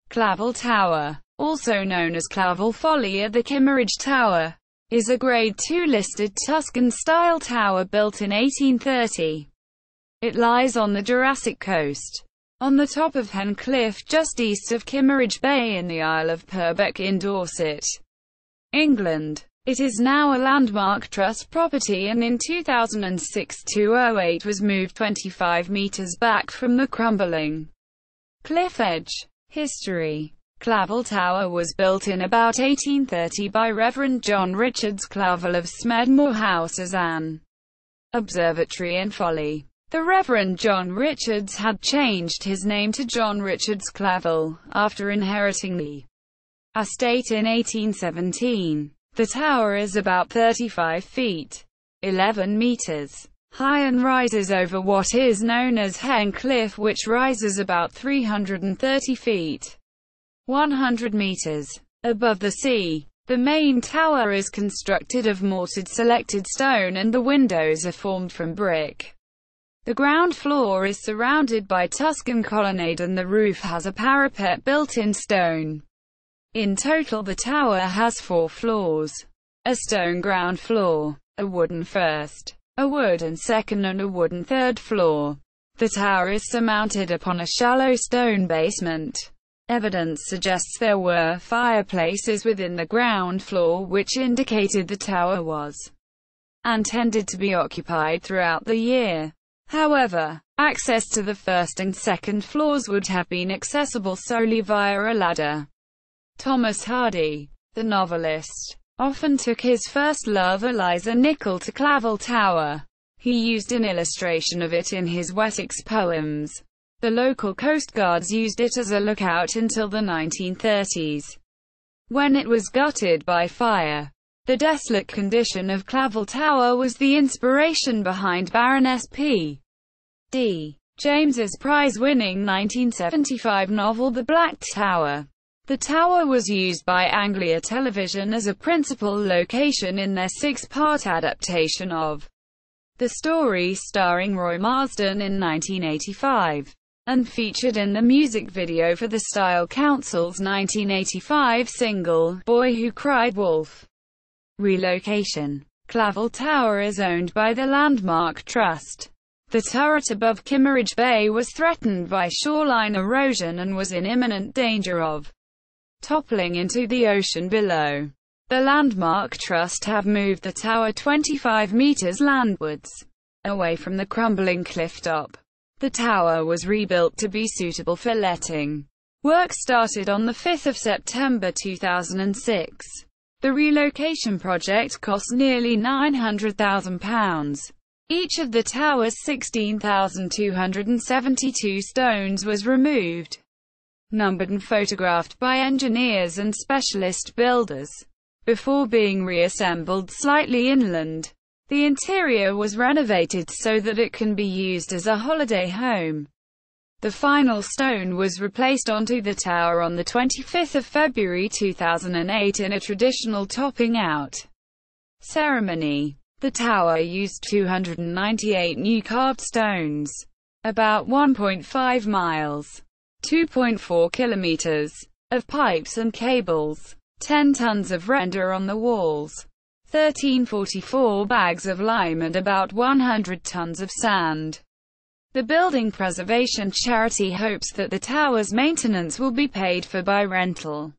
Clavell Tower, also known as Clavell Folly or the Kimmeridge Tower, is a Grade II listed Tuscan-style tower built in 1830. It lies on the Jurassic Coast, on the top of Hen Cliff just east of Kimmeridge Bay in the Isle of Purbeck in Dorset, England. It is now a landmark trust property and in 2006-08 was moved 25 meters back from the crumbling cliff edge. History. Clavell Tower was built in about 1830 by Reverend John Richards Clavell of Smedmore House as an observatory and folly. The Reverend John Richards had changed his name to John Richards Clavell, after inheriting the estate in 1817. The tower is about 35 feet, 11 meters, high and rises over what is known as Hen Cliff, which rises about 330 feet, 100 meters, above the sea. The main tower is constructed of mortared selected stone and the windows are formed from brick. The ground floor is surrounded by Tuscan colonnade and the roof has a parapet built in stone. In total the tower has 4 floors. A stone ground floor, a wooden first, a wooden second and a wooden third floor. The tower is surmounted upon a shallow stone basement. Evidence suggests there were fireplaces within the ground floor, which indicated the tower was intended to be occupied throughout the year. However, access to the first and second floors would have been accessible solely via a ladder. Thomas Hardy, the novelist, often took his first love Eliza Nichol to Clavell Tower. He used an illustration of it in his Wessex poems. The local Coast Guards used it as a lookout until the 1930s, when it was gutted by fire. The desolate condition of Clavell Tower was the inspiration behind Baroness P. D. James's prize-winning 1975 novel The Black Tower. The tower was used by Anglia Television as a principal location in their 6-part adaptation of the story starring Roy Marsden in 1985, and featured in the music video for the Style Council's 1985 single, Boy Who Cried Wolf. Relocation. Clavell Tower is owned by the Landmark Trust. The turret above Kimmeridge Bay was threatened by shoreline erosion and was in imminent danger of toppling into the ocean below. The Landmark Trust have moved the tower 25 meters landwards, away from the crumbling cliff top. The tower was rebuilt to be suitable for letting. Work started on the 5th of September 2006. The relocation project cost nearly £900,000. Each of the tower's 16,272 stones was removed, numbered and photographed by engineers and specialist builders, before being reassembled slightly inland. The interior was renovated so that it can be used as a holiday home. The final stone was replaced onto the tower on the 25th of February 2008 in a traditional topping out ceremony. The tower used 298 new carved stones, about 1.5 miles, 2.4 kilometers, of pipes and cables, 10 tons of render on the walls, 1344 bags of lime and about 100 tons of sand. The building preservation charity hopes that the tower's maintenance will be paid for by rental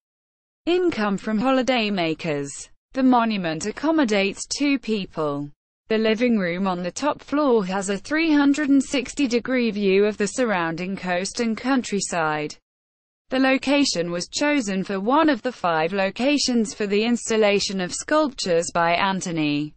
income from holidaymakers. The monument accommodates 2 people. The living room on the top floor has a 360-degree view of the surrounding coast and countryside. The location was chosen for one of the 5 locations for the installation of sculptures by Anthony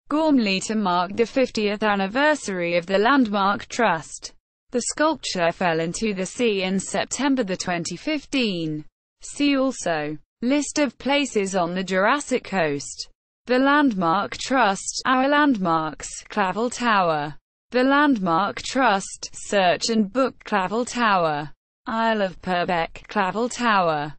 Gormley to mark the 50th anniversary of the Landmark Trust. The sculpture fell into the sea in September 2015. See also List of places on the Jurassic Coast. The Landmark Trust, Our Landmarks, Clavell Tower. The Landmark Trust, search and book Clavell Tower. Isle of Purbeck, Clavell Tower.